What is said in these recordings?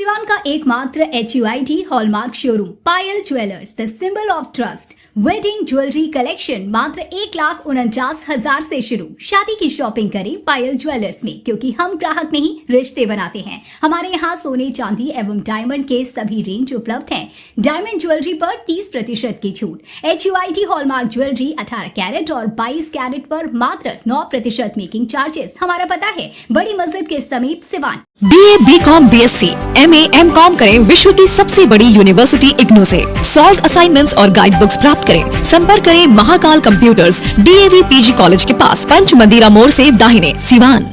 सिवान का एकमात्र HUID hallmark showroom Payal jewellers, the symbol of trust. Wedding jewellery collection मात्र 1,49,000 से शुरू। शादी की शॉपिंग करें पायल ज्वेलर्स में, क्योंकि हम ग्राहक नहीं रिश्ते बनाते हैं। हमारे यहाँ सोने चांदी एवं डायमंड के सभी रेंज उपलब्ध हैं। डायमंड ज्वेलरी पर 30% की छूट। HUID हॉलमार्क ज्वेलरी 18 कैरेट और 22 कैरेट पर मात्र 9% मेकिंग चार्जेस। हमारा पता है बड़ी मस्जिद के समीप Siwan. BA, BCom, BSc, MA, MCom करें विश्व की सबसे बड़ी यूनिवर्सिटी इग्नू से। सॉल्व असाइनमेंट्स और गाइड बुक्स प्राप्त करें। संपर्क करें Mahakal computers, DAV PG college के पास, पंच मंदिरा मोड़ से दाहिने, सिवान।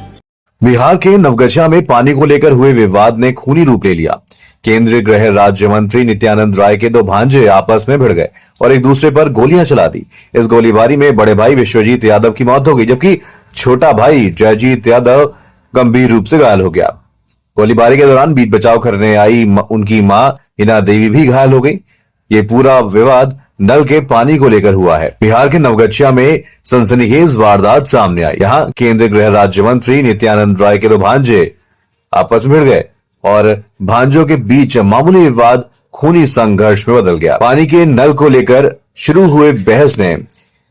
बिहार के नवगछिया में पानी को लेकर हुए विवाद ने खूनी रूप ले लिया। केंद्रीय गृह राज्य मंत्री नित्यानंद राय के दो भांजे आपस में भिड़ गए और एक दूसरे पर गोलियां चला दी। इस गोलीबारी में बड़े भाई विश्वजीत यादव की मौत हो गई, जबकि छोटा भाई जयजीत यादव गंभीर रूप से घायल हो गया। गोलीबारी के दौरान बीच बचाव करने आई उनकी मां हिना देवी भी घायल हो गई। ये पूरा विवाद नल के पानी को लेकर हुआ है। बिहार के नवगछिया में सनसनीखेज वारदात सामने आई। यहाँ केंद्रीय गृह राज्य मंत्री नित्यानंद राय के दो भांजे आपस में भिड़ गए और भांजों के बीच मामूली विवाद खूनी संघर्ष में बदल गया। पानी के नल को लेकर शुरू हुए बहस ने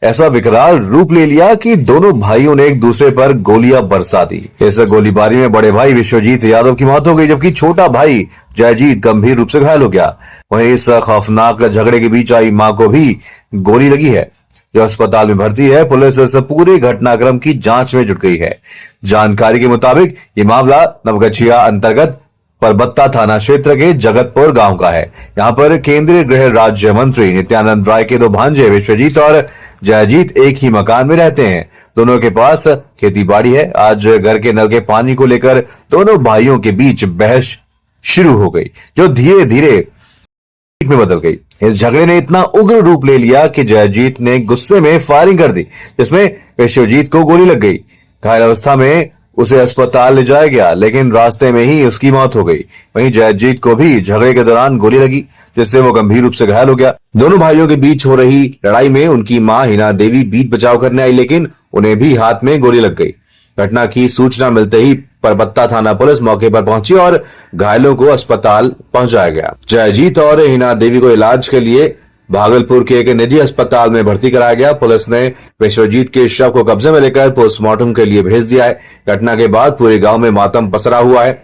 ऐसा विकराल रूप ले लिया कि दोनों भाइयों ने एक दूसरे पर गोलियां बरसा दी। इस गोलीबारी में बड़े भाई विश्वजीत यादव की मौत हो गई, जबकि छोटा भाई जयजीत गंभीर रूप से घायल हो गया। वहीं इस खौफनाक झगड़े के बीच आई मां को भी गोली लगी है, जो अस्पताल में भर्ती है। पुलिस इस पूरे घटनाक्रम की जांच में जुट गई है। जानकारी के मुताबिक ये मामला नवगछिया अंतर्गत परबत्ता थाना क्षेत्र के जगतपुर गांव का है। यहां पर केंद्रीय गृह राज्य मंत्री नित्यानंद राय के दो भांजे विश्वजीत और जयजीत एक ही मकान में रहते हैं। दोनों के पास खेती बाड़ी है। आज घर के नल के पानी को लेकर दोनों भाइयों के बीच बहस शुरू हो गई, जो धीरे धीरे में बदल गई। इस झगड़े ने इतना उग्र रूप ले लिया कि जयजीत ने गुस्से में फायरिंग कर दी, जिसमें विश्वजीत को गोली लग गई। घायल अवस्था में उसे अस्पताल ले जाया गया, लेकिन रास्ते में ही उसकी मौत हो गई। वहीं जयजीत को भी झगड़े के दौरान गोली लगी, जिससे वो गंभीर रूप से घायल हो गया। दोनों भाइयों के बीच हो रही लड़ाई में उनकी मां हिना देवी बीच बचाव करने आई, लेकिन उन्हें भी हाथ में गोली लग गई। घटना की सूचना मिलते ही परबत्ता थाना पुलिस मौके पर पहुंची और घायलों को अस्पताल पहुंचाया गया। जयजीत और हिना देवी को इलाज के लिए भागलपुर के एक निजी अस्पताल में भर्ती कराया गया। पुलिस ने विश्वजीत के शव को कब्जे में लेकर पोस्टमार्टम के लिए भेज दिया है। घटना के बाद पूरे गांव में मातम पसरा हुआ है।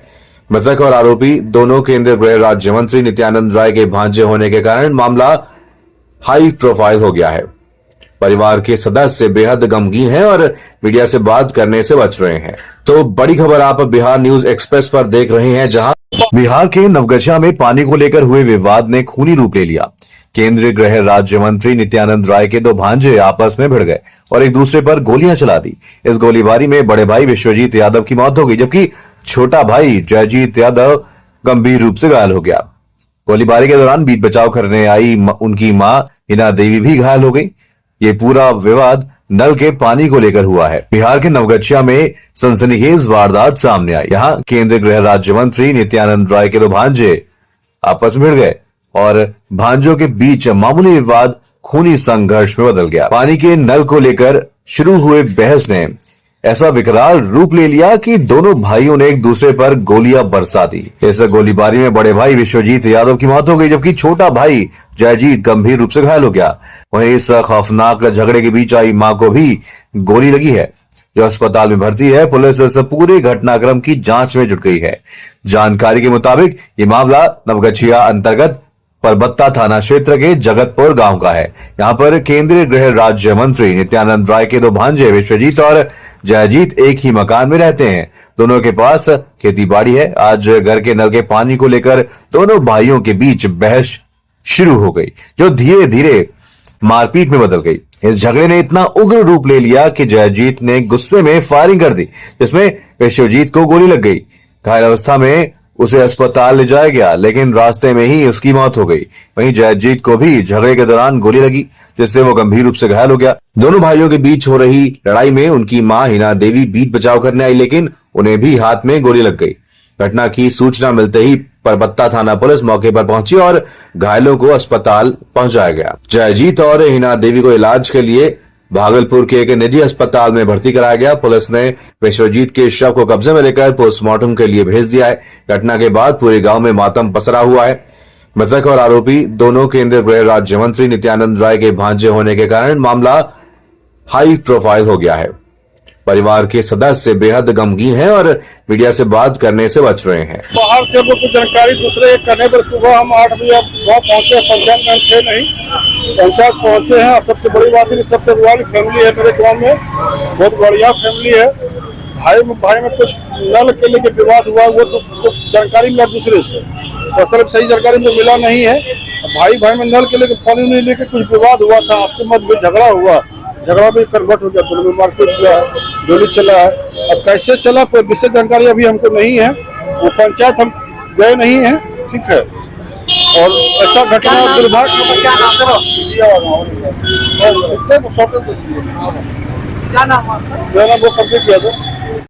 मृतक और आरोपी दोनों केंद्रीय गृह राज्य मंत्री नित्यानंद राय के भांजे होने के कारण मामला हाई प्रोफाइल हो गया है। परिवार के सदस्य बेहद गमगीन हैं और मीडिया से बात करने से बच रहे हैं। तो बड़ी खबर आप बिहार न्यूज एक्सप्रेस पर देख रहे हैं, जहां बिहार के नवगछिया में पानी को लेकर हुए विवाद ने खूनी रूप ले लिया। केंद्रीय गृह राज्य मंत्री नित्यानंद राय के दो भांजे आपस में भिड़ गए और एक दूसरे पर गोलियां चला दी। इस गोलीबारी में बड़े भाई विश्वजीत यादव की मौत हो गई, जबकि छोटा भाई जयजीत यादव गंभीर रूप से घायल हो गया। गोलीबारी के दौरान बीच बचाव करने आई उनकी मां हिना देवी भी घायल हो गई। ये पूरा विवाद नल के पानी को लेकर हुआ है। बिहार के नवगछिया में सनसनीखेज वारदात सामने आई। यहाँ केंद्रीय गृह राज्य मंत्री नित्यानंद राय के दो भांजे आपस में भिड़ गए और भांजों के बीच मामूली विवाद खूनी संघर्ष में बदल गया। पानी के नल को लेकर शुरू हुए बहस ने ऐसा विकराल रूप ले लिया कि दोनों भाइयों ने एक दूसरे पर गोलियां बरसा दी। इस गोलीबारी में बड़े भाई विश्वजीत यादव की मौत हो गई, जबकि छोटा भाई जयजीत गंभीर रूप से घायल हो गया। वहीं इस खौफनाक झगड़े के बीच आई मां को भी गोली लगी है, जो अस्पताल में भर्ती है। पुलिस इस पूरे घटनाक्रम की जांच में जुट गई है। जानकारी के मुताबिक ये मामला नवगछिया अंतर्गत परबत्ता थाना क्षेत्र के जगतपुर गांव का है। यहाँ पर केंद्रीय गृह राज्य मंत्री नित्यानंद राय के दो भांजे विश्वजीत और जयजीत एक ही मकान में रहते हैं। दोनों के पास खेती बाड़ी है। आज घर के नल के पानी को लेकर दोनों भाइयों के बीच बहस शुरू हो गई, जो धीरे धीरे मारपीट में बदल गई। इस झगड़े ने इतना उग्र रूप ले लिया कि जयजीत ने गुस्से में फायरिंग कर दी, जिसमें विश्वजीत को गोली लग गई। घायल अवस्था में उसे अस्पताल ले जाया गया, लेकिन रास्ते में ही उसकी मौत हो गई। वहीं जयजीत को भी झगड़े के दौरान गोली लगी, जिससे वो गंभीर रूप से घायल हो गया। दोनों भाइयों के बीच हो रही लड़ाई में उनकी मां हिना देवी बीच बचाव करने आई, लेकिन उन्हें भी हाथ में गोली लग गई। घटना की सूचना मिलते ही परबत्ता थाना पुलिस मौके पर पहुंची और घायलों को अस्पताल पहुंचाया गया। जयजीत और हिना देवी को इलाज के लिए भागलपुर के एक निजी अस्पताल में भर्ती कराया गया। पुलिस ने विश्वजीत के शव को कब्जे में लेकर पोस्टमार्टम के लिए भेज दिया है। घटना के बाद पूरे गांव में मातम पसरा हुआ है। मृतक और आरोपी दोनों केंद्रीय गृह राज्य मंत्री नित्यानंद राय के भांजे होने के कारण मामला हाई प्रोफाइल हो गया है। परिवार के सदस्य बेहद गमगीन हैं और मीडिया से बात करने से बच रहे हैं। बाहर थे वो कुछ जानकारी दूसरे एक करने पर सुबह हम 8 बजे वहाँ पहुंचे। पंचायत में थे नहीं, पंचायत पहुंचे हैं। और सबसे बड़ी बात है कि सबसे वाली फैमिली है मेरे गांव में, बहुत बढ़िया फैमिली है। भाई में कुछ नल के लेके विवाद हुआ, वो तो जानकारी मिला दूसरे से, मतलब सही जानकारी मुझे मिला नहीं है। भाई में नल के लेके पानी लेके कुछ विवाद हुआ था, आपसे मतभेद झगड़ा हुआ, झगड़ा भी कन्वर्ट हो गया, दोनों में मारपीट हुआ है, गोली चला है। अब कैसे चला कोई विशेष जानकारी अभी हमको नहीं है। वो पंचायत हम गए नहीं है, ठीक है। और ऐसा घटना दुर्भाग्य क्या नाम वो कब्जे किया था।